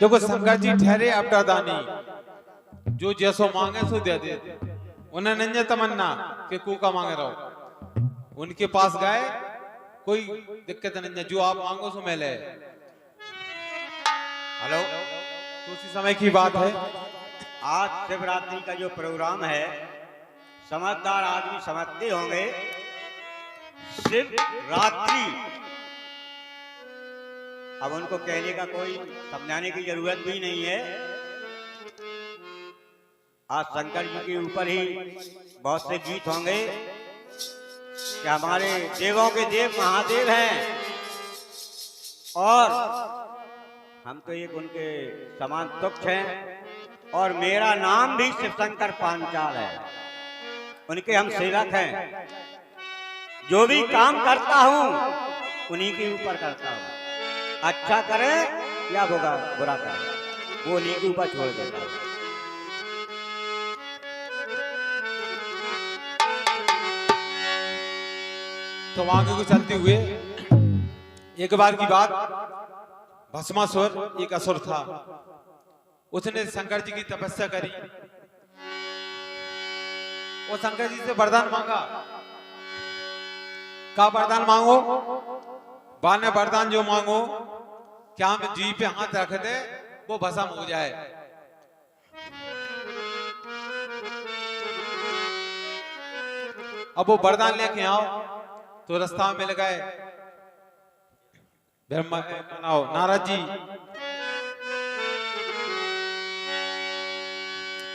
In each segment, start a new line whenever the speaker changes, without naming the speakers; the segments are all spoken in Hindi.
देखो शंकर जी ठहरे अवतारदानी, जो जैसो मांगे सो दे दे। उन्हें नहीं तमन्ना कि कूका मांगे रहो, उनके पास गए, कोई दिक्कत नहीं है, जो आप मांगो सो मिले।
हेलो,
तो उसी समय की बात है।
आज शिवरात्रि का जो प्रोग्राम है, समझदार आदमी समझते होंगे। शिवरात्रि, अब उनको कहने का कोई समझाने की जरूरत भी नहीं है। आज शंकर जी के ऊपर ही बहुत से गीत होंगे कि हमारे देवों के देव महादेव हैं और हम तो एक उनके समान तुच्छ हैं, और मेरा नाम भी शिवशंकर पांचाल है। उनके हम सेवक हैं, जो भी काम करता हूं उन्हीं के ऊपर करता हूं। अच्छा करे या बुरा करे, वो उन्हीं के ऊपर छोड़ देता हूं।
तो आगे को चलते हुए एक बार की बात, भस्मासुर एक असुर था। उसने शंकर जी की तपस्या करी, वो शंकर जी से वरदान मांगा। का वरदान मांगो? बाने वरदान जो मांगो क्या हम जी पे हाथ रख दे वो भस्म हो जाए। अब वो वरदान लेके आओ, तो रास्ता में मिल गए ब्रह्मा नारद जी।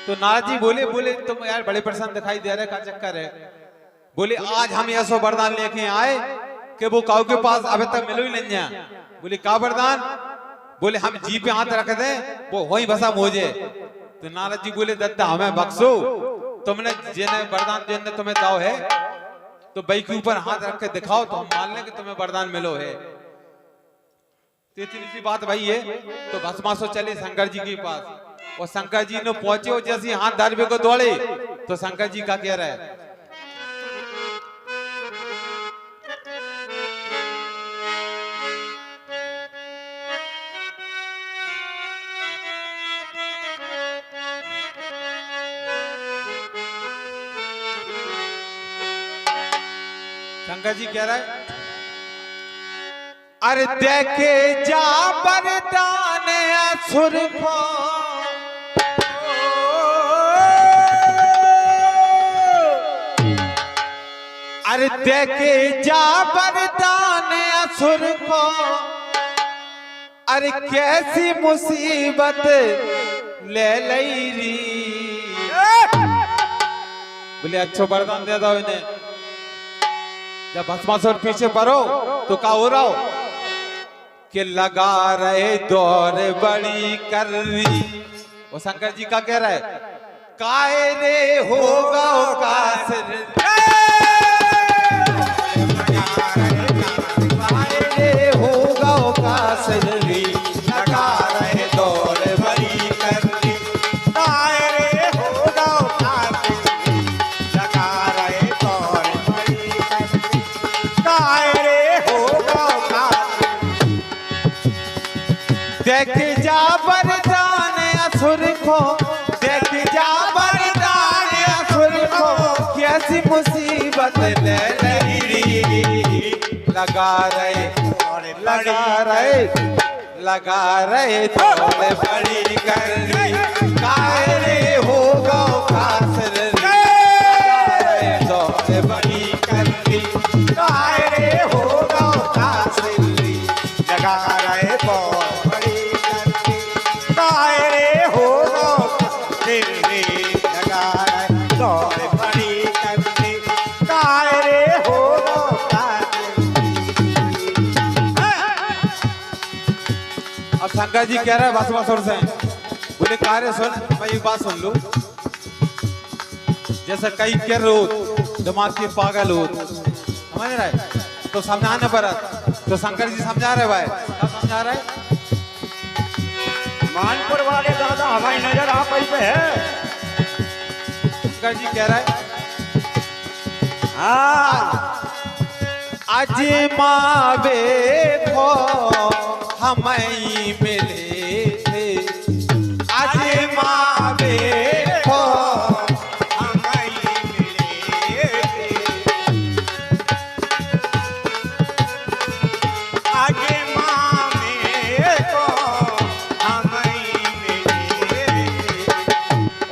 तो नारद जी बोले तुम यार बड़े प्रसन्न दिखाई दे रहे, का चक्कर है? बोले आज हम ऐसा वरदान लेके आए कि वो काऊ के पास अभी तक मिलो ही नहीं है। बोले का वरदान? बोले हम जी पे हाथ रख दे वो वही भस्म हो जाए। तो नारद जी बोले दत्ता हमें बख्शो, तुमने जिन्हें वरदान जिन्हें तुम्हें दाव है तो भाई के ऊपर हाथ रख के दिखाओ, तो हम मान लें कि तुम्हें वरदान मिलो है। तो इतनी सी बात भाई है। तो भस्मासुर चले शंकर जी के पास, और शंकर जी ने पहुंचे और जैसे हाथ दारवे को दौड़े तो शंकर जी का कह रहा है, शंकर जी कह रहा है, अरे देखे जा वरदान असुर को, अरे देखे जा वरदान असुर को, अरे कैसी मुसीबत ले लई री। बोले अच्छा वरदान दे दो इन्हें। जब भस्मासुर पीछे पड़ो तो क्या हो रहा हो कि लगा रहे दौर बड़ी कर रही। वो शंकर जी का कह रहा है, काय रे होगा कासर, काय रे होगा कासर, लगा रहे दौर बड़ी कर रही।
काय रे होगा कासर, लगा रहे दौर बड़ी कर रही। काय रे होगा कासर,
देख जा वरदान असुर को, देख जा वरदान असुर को, कैसी मुसीबत ले रही। लगा रहे दौड़ बड़ी कर रही। काय रे होगा कासर, दौड़ बड़ी कर रही।
काय रे होगा कासर, लगा रहे दौर बड़ी कर रही। काय रे होगा कासर, लगा रहे दौर बड़ी कर रही। काय रे होगा कासर।
अब शंकर जी कह रहे हैं भस्मासुर से, बोले कार्य सुन, मैं एक बात सुन लो। जैसा कई कह रहे हो दिमाग के पागल हो, समझ रहे तो समझाने पर, तो शंकर जी समझा रहे भाई, क्या समझा रहे?
मानपुर वाले दादा हमारी नजर आप पे है।
शंकर जी कह रहा है,
हाँ
अजमावे को हमें मिले थे,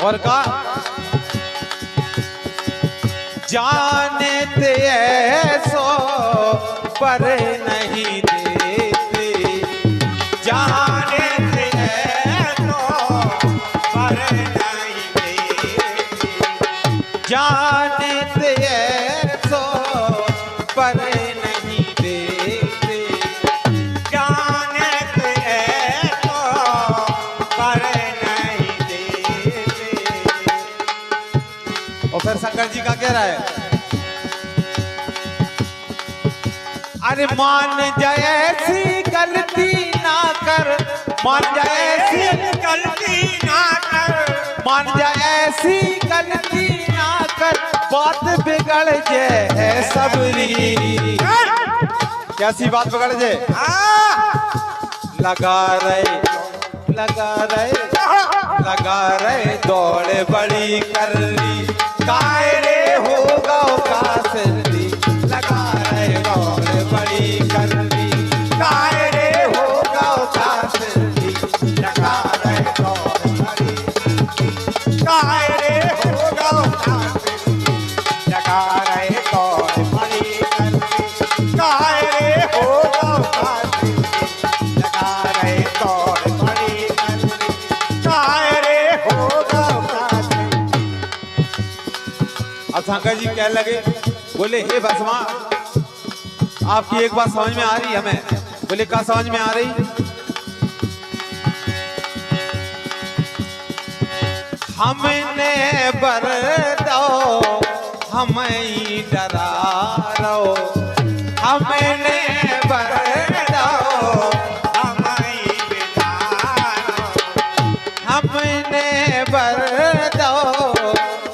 और का जाने ते ऐसो पर नहीं देते, जाने ते ऐसो पर नहीं देते, जाने ते ऐसो पर नहीं देते, जाने ते ऐसो पर नहीं देते। और फिर शंकर जी का कह रहा है, अरे मान जाए ऐसी गलती ना कर, मान जाए ऐसी गलती ना कर, मान जाए ऐसी गलती ना कर, बात बिगड़ जाए सबरी। कैसी बात बिगड़ जाए? लगा रहे दौड़ बड़ी कर ली, कायरे होगा का सिल्ली, लगा रहे दौड़ बड़ी कर ली, कायरे होगा का सिल्ली, लगा रहे दौड़ बड़ी, कायरे होगा का सिल्ली, लगा रहे दौड़ बड़ी कर ली, कायरे होगा का सिल्ली, लगा रहे दौड़ बड़ी कर ली, कायरे होगा का सिल्ली। अब शंकर जी कहने लगे, बोले हे भस्मा, आपकी एक बात समझ में आ रही हमें? बोले क्या समझ में आ रही? हमने बर दो हमें डरा रो, हमने बर दो हमें बिगाड़ो, हमने बर दो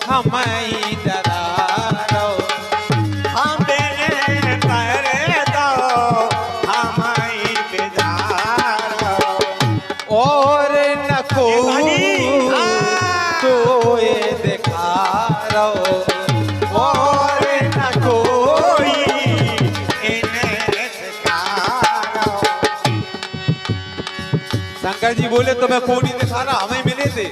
हमें डरा रो, हमने बर दो हमें बिगाड़ो, और न कोई तो ये दिखा रो, और न कोई इन्हें सिखाओ। शंकर जी बोले तुम्हें कौन नहीं दिखा रहा, हमें मिले थे,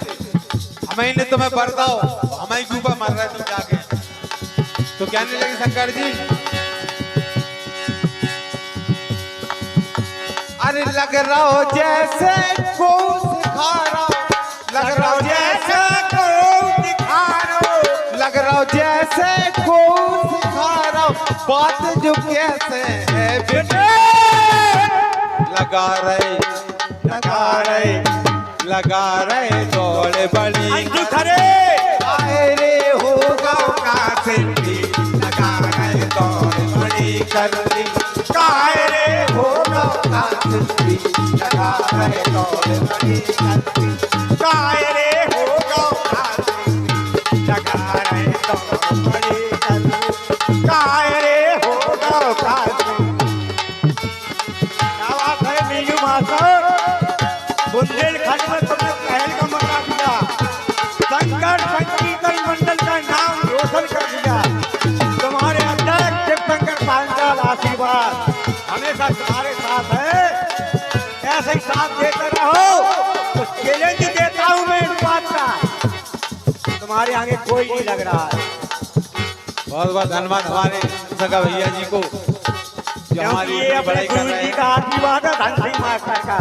हमें ने तुम्हें बरदाओ, हमें के ऊपर मर रहा तुम जाके। तो कहने लगे शंकर जी, अरे लग रहा हो जैसे को सिखा रहा, लग रहा हो जैसे को सिखा रहा, लग रहा हो जैसे को सिखा रहा, बात जो कैसे है बेटे, लगा रहे दौड़ बड़ी कायरे होगा का सिल्ली, लगा रहे दौड़ बड़ी कर ली, कायरे होगा का सिल्ली, लगा रहे दौड़ बड़ी कर ली, कायरे होगा का सिल्ली, लगा रहे दौड़ बड़ी कर ली, कायरे होगा का सिल्ली। क्या बात है मीनू मास्टर, बुंदेलखंड में तुमने पहल का मौका दिया, शंकर संकीर्तन मंडल का नाम रोशन कर दिया, तुम्हारे अध्यक्ष शिवशंकर पांचाल आशीर्वाद हमेशा तुम्हारे साथ है, ऐसे ही साथ देते रहो। तो चैलेंज देता हूं मैं इस बात का, तुम्हारे आगे कोई नहीं लग रहा है। बहुत बहुत धन्यवाद हमारे सगा भैया जी को, जो हमारी बड़ाई कर रहे हैं। आशीर्वाद है धन सिंह मास्टर का,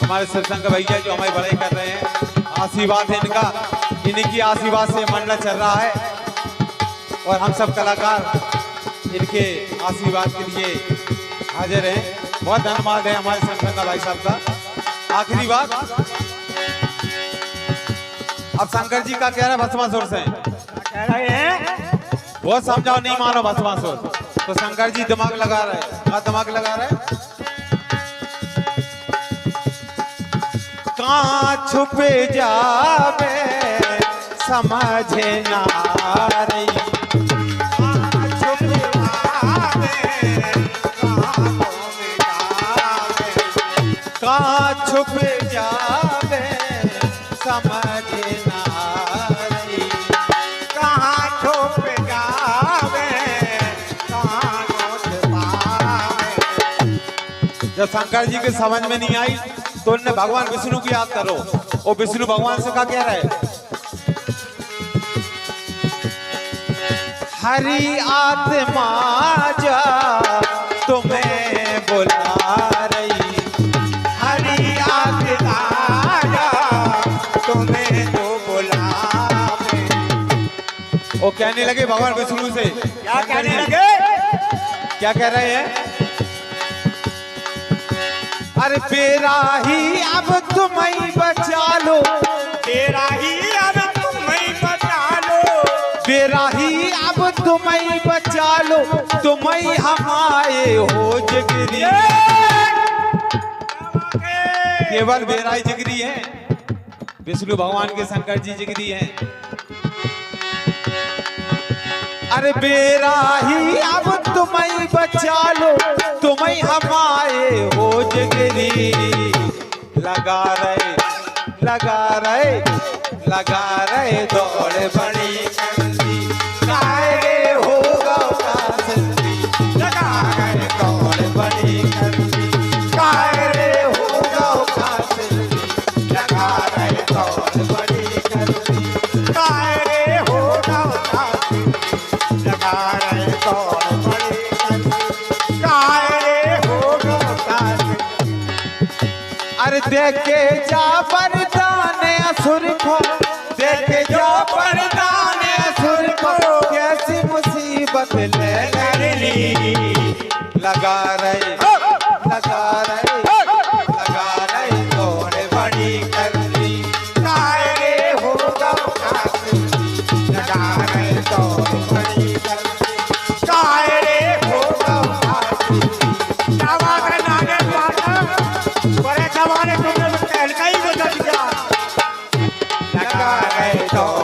हमारे शिवशंकर भैया जो हमारी बड़ाई कर रहे हैं, आशीर्वाद है इनका, इनकी आशीर्वाद से मंडला चल रहा है, और हम सब कलाकार इनके आशीर्वाद के लिए हाजिर हैं। बहुत धन्यवाद है हमारे शिवशंकर भाई साहब का। आखिरी बात, अब शंकर जी का कह रहा है भस्मासुर से,
कह रहे हैं
बहुत समझाओ, नहीं मानो भस्मासुर, तो शंकर जी दिमाग लगा रहे हैं। क्या दिमाग लगा रहे हैं? कहाँ छुपे जावे समझ ना रही, कहाँ छुपे जावे, कहाँ छुपे जावे समझ ना रही, कहाँ छुपे जावे कहाँ जब शंकर जी के समझ में नहीं आई तो उन्होंने भगवान विष्णु की याद करो। वो विष्णु भगवान से क्या कह रहा है? हरि आत्मा जा तुम्हें बुला रही, हरि आत्मा जा तुम्हें तो बुला रही। वो कहने लगे भगवान विष्णु से,
क्या कहने लगे?
क्या कह रहे हैं? अरे बेरा ही अब तुम ही बचा लो,
तेरा ही अब तुम ही बचा लो,
बेरा ही अब तुम ही बचा लो, तुम ही हमारे हो जिगरी। केवल बेरा ही जिगरी है, विष्णु भगवान के शंकर जी जिगरी हैं। अरे बेरा ही अब तुम ही बचा लो, तुम ही हमारे हो जिगरी। लगा रहे लगा रहे लगा रहे दौड़ बड़ी करती, कायरे होगा कासती, लगा रहे दौड़ बड़ी करती, कायरे होगा कासती, लगा रहे दौड़ बड़ी करती, कायरे होगा कासती, लगा रहे दौड़ बड़ी करती, कायरे होगा कासती। अरे देखे जा वरदान असुर को, देखे जा वरदान असुर को, कैसी मुसीबत ले ली। लगा रहे लगा रहे लगा रहे दौड़ बड़ी कर ली, कायरे होगा कासती, लगा रहे दौड़ बड़ी कर ली, कायरे होगा कासती।
क्या बात है नागेश माता, बड़े जमाने तुमने हल्का ही बता दिया।
लगा रहे दौड़